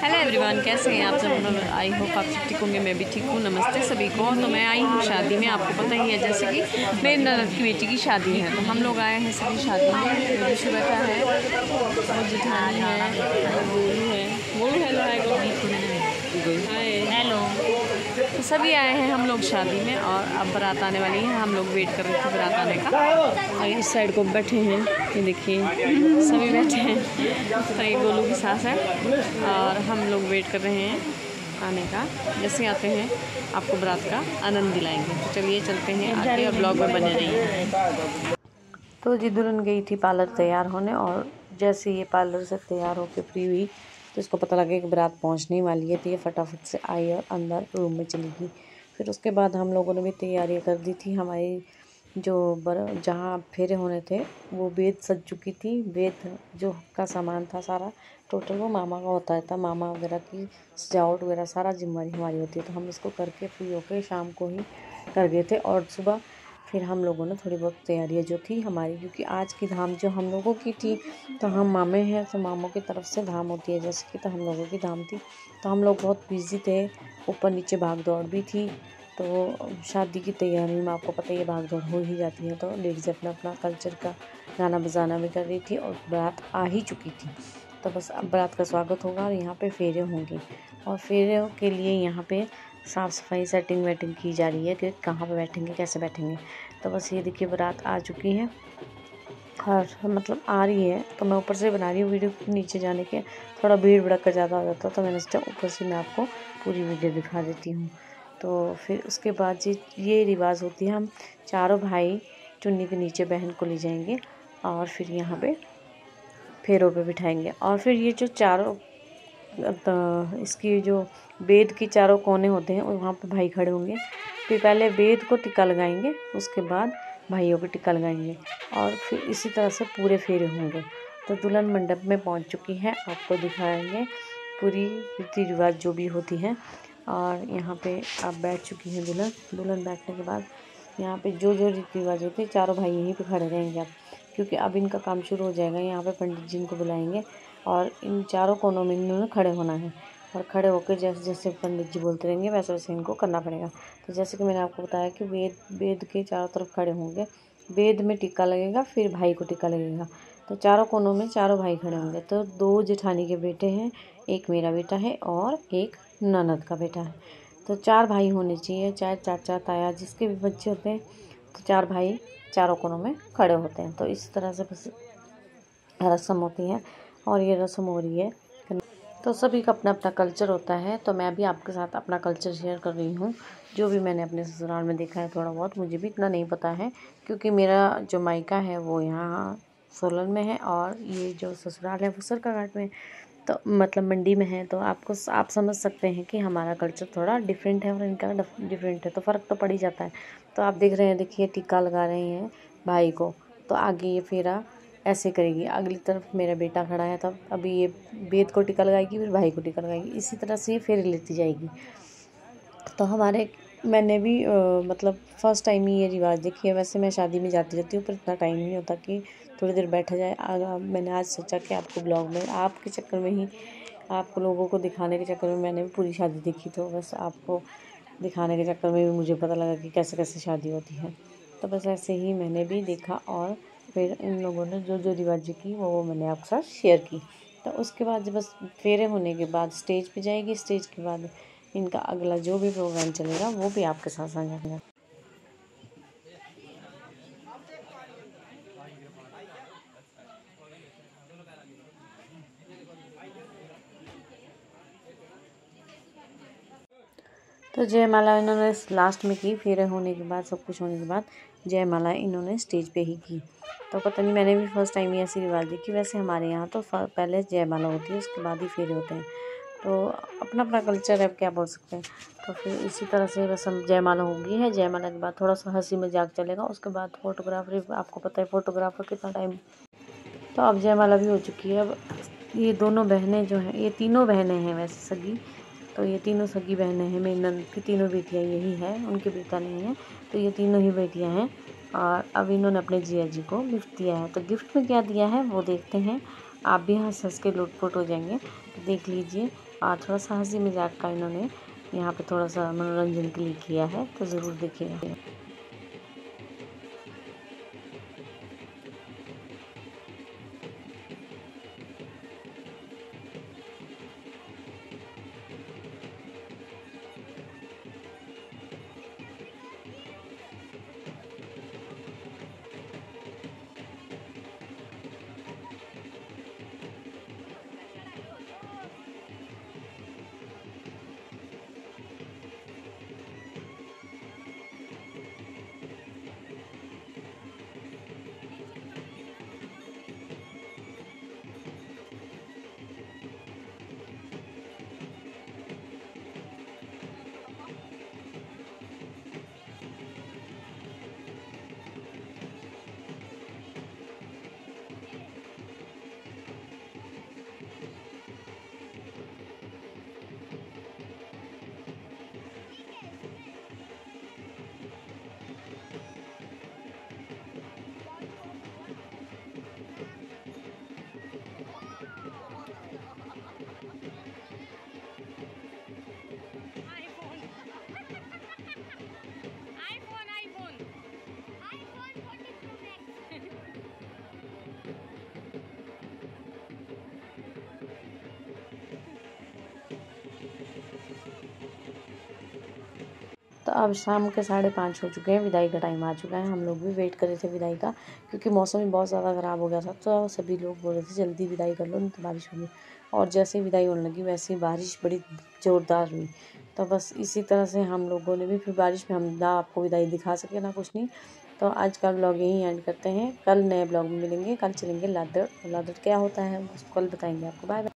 Hello everyone, कैसे हैं आप सब लोग। आई होप आप सब ठीक होंगे। मैं भी ठीक हूँ। नमस्ते सभी को। तो मैं आई हूँ शादी में, आपको पता ही है जैसे कि मेरी ननद की बेटी की शादी है, तो हम लोग आए हैं सभी शादी में। ऋषि बैठा है, वो जिठानी है, गोलू है। Golu hello hi hello. तो सभी आए हैं हम लोग शादी में, और अब बारात आने वाली है। हम लोग वेट कर रहे थे बारात आने का। और इस साइड को बैठे हैं, ये देखिए सभी बैठे हैं। तो ये गोलू की सास है और हम लोग वेट कर रहे हैं आने का। जैसे आते हैं आपको बारात का आनंद दिलाएंगे। तो चलिए चलते हैं आगे और ब्लॉग में बने रहिए। तो जी दुल्हन गई थी पार्लर तैयार होने, और जैसे ये पार्लर से तैयार होकर फ्री हुई तो इसको पता लगा कि बारात पहुंचने वाली है। तो ये फटाफट से आई और अंदर रूम में चली गई। फिर उसके बाद हम लोगों ने भी तैयारियां कर दी थी। हमारी जो जहाँ फेरे होने थे वो बेद सज चुकी थी। बेद जो का सामान था सारा टोटल वो मामा का होता था। मामा वगैरह की सजावट वगैरह सारा जिम्मेवारी हमारी होती है। तो हम इसको करके फ्री होकर शाम को ही कर गए थे। और सुबह फिर हम लोगों ने थोड़ी बहुत तैयारियां जो थी हमारी, क्योंकि आज की धाम जो हम लोगों की थी, तो हम मामे हैं तो मामों की तरफ से धाम होती है जैसे कि, तो हम लोगों की धाम थी। तो हम लोग बहुत बिजी थे, ऊपर नीचे भाग दौड़ भी थी। तो शादी की तैयारी में आपको पता ही है भाग दौड़ हो ही जाती है। तो लेडीज़ अपना अपना कल्चर का गाना बजाना भी कर रही थी, और बारात आ ही चुकी थी। तो बस अब बारात का स्वागत होगा और यहाँ पे फेरे होंगे, और फेरे के लिए यहाँ पे साफ़ सफाई सेटिंग वेटिंग की जा रही है कि कहाँ पे बैठेंगे कैसे बैठेंगे। तो बस ये देखिए बारात आ चुकी है, और मतलब आ रही है। तो मैं ऊपर से बना रही हूँ वीडियो, नीचे जाने के थोड़ा भीड़ भड़का ज़्यादा हो जाता, तो मैंने सोचा ऊपर से मैं आपको पूरी वीडियो दिखा देती हूँ। तो फिर उसके बाद ये रिवाज होती है, हम चारों भाई चुन्नी के नीचे बहन को ले जाएंगे और फिर यहाँ पे फेरों पे बिठाएंगे। और फिर ये जो चारों इसकी जो बेद की चारों कोने होते हैं वहाँ पे भाई खड़े होंगे। फिर पहले बेद को टिक्का लगाएंगे, उसके बाद भाइयों को टिक्का लगाएंगे, और फिर इसी तरह से पूरे फेरे होंगे। तो दुल्हन मंडप में पहुँच चुकी है, आपको दिखाएंगे पूरी रीति रिवाज जो भी होती है। और यहाँ पे आप बैठ चुकी हैं दुल्हन। दुल्हन बैठने के बाद यहाँ पे जो जो रीति रिवाज होते हैं चारों भाई यहीं पे खड़े रहेंगे अब, क्योंकि अब इनका काम शुरू हो जाएगा। यहाँ पे पंडित जी इनको बुलाएंगे और इन चारों कोनों में इन्होंने खड़े होना है, और खड़े होकर जैसे जैसे पंडित जी बोलते रहेंगे वैसे वैसे इनको करना पड़ेगा। तो जैसे कि मैंने आपको बताया कि वेद के चारों तरफ खड़े होंगे, वेद में टिक्का लगेगा, फिर भाई को टिक्का लगेगा। तो चारों कोनों में चारों भाई खड़े होंगे। तो 2 जेठानी के बेटे हैं, एक मेरा बेटा है और एक ननद का बेटा है। तो 4 भाई होने चाहिए, चाहे चाचा ताया जिसके भी बच्चे होते हैं, तो 4 भाई चारों कोनों में खड़े होते हैं। तो इस तरह से बस रस्म होती है, और ये रस्म हो रही है। तो सभी का अपना अपना कल्चर होता है। तो मैं भी आपके साथ अपना कल्चर शेयर कर रही हूँ, जो भी मैंने अपने ससुराल में देखा है थोड़ा बहुत। मुझे भी इतना नहीं पता है, क्योंकि मेरा जो मायका है वो यहाँ सोलन में है, और ये जो ससुराल है वो सरकाघाट में, तो मतलब मंडी में है। तो आप समझ सकते हैं कि हमारा कल्चर थोड़ा डिफरेंट है और इनका डिफरेंट है, तो फ़र्क तो पड़ ही जाता है। तो आप देख रहे हैं, देखिए टीका लगा रहे हैं भाई को। तो आगे ये फेरा ऐसे करेगी, अगली तरफ मेरा बेटा खड़ा है, तब अभी ये बेद को टिका लगाएगी, फिर भाई को टिका लगाएगी, इसी तरह से ये फेरे लेती जाएगी। तो मैंने भी मतलब फ़र्स्ट टाइम ही ये रिवाज देखी है। वैसे मैं शादी में जाती रहती हूँ, पर इतना टाइम नहीं होता कि थोड़ी देर बैठा जाए। मैंने आज सोचा कि आपको ब्लॉग में आपके चक्कर में ही, आप लोगों को दिखाने के चक्कर में मैंने भी पूरी शादी देखी, तो बस आपको दिखाने के चक्कर में भी मुझे पता लगा कि कैसे कैसे शादी होती है। तो बस ऐसे ही मैंने भी देखा, और फिर इन लोगों ने जो जो रिवाजें की वो मैंने आपके साथ शेयर की। तो उसके बाद जब बस फेरे होने के बाद स्टेज पे जाएगी, स्टेज के बाद इनका अगला जो भी प्रोग्राम चलेगा वो भी आपके साथ साझा करेंगे। तो जयमाला इन्होंने लास्ट में की, फेरे होने के बाद सब कुछ होने के बाद जयमाला इन्होंने स्टेज पे ही की। तो पता नहीं, मैंने भी फर्स्ट टाइम ही ऐसी रिवाज देखी। वैसे हमारे यहाँ तो पहले जयमाला होती है, उसके बाद ही फेरे होते हैं। तो अपना अपना कल्चर है, अब क्या बोल सकते हैं। तो फिर इसी तरह से रस्म जयमाला हो गई है। जयमाला के बाद थोड़ा सा हंसी मजाक चलेगा, उसके बाद फोटोग्राफरी, आपको पता है फोटोग्राफर कितना टाइम। तो अब जयमाला भी हो चुकी है। अब ये दोनों बहनें जो हैं, ये तीनों बहनें हैं वैसे सगी, तो ये तीनों सगी बहनें हैं। मेरी नंद की तीनों बेटियां यही है, उनके बेटा नहीं है, तो ये तीनों ही बेटियां हैं। और अब इन्होंने अपने जिया जी को गिफ्ट दिया है। तो गिफ्ट में क्या दिया है वो देखते हैं, आप भी हंस हंस के लुटपुट हो जाएंगे। तो देख लीजिए, थोड़ा सा हंसी मजाक का इन्होंने यहाँ पे थोड़ा सा मनोरंजन के लिए किया है, तो ज़रूर देखिएगा। तो अब शाम के 5:30 हो चुके हैं, विदाई का टाइम आ चुका है। हम लोग भी वेट कर रहे थे विदाई का, क्योंकि मौसम भी बहुत ज़्यादा ख़राब हो गया था। तो सभी लोग बोल रहे थे जल्दी विदाई कर लो, नहीं तो बारिश होगी। और जैसे ही विदाई होने लगी वैसे ही बारिश बड़ी ज़ोरदार हुई। तो बस इसी तरह से हम लोगों ने भी फिर बारिश में हम ना आपको विदाई दिखा सके ना कुछ नहीं। तो आज का ब्लॉग यहीं एंड करते हैं। कल नए ब्लॉग में मिलेंगे। कल चलेंगे लादड़। लादड़ क्या होता है उसको कल बताएंगे आपको। Bye bye.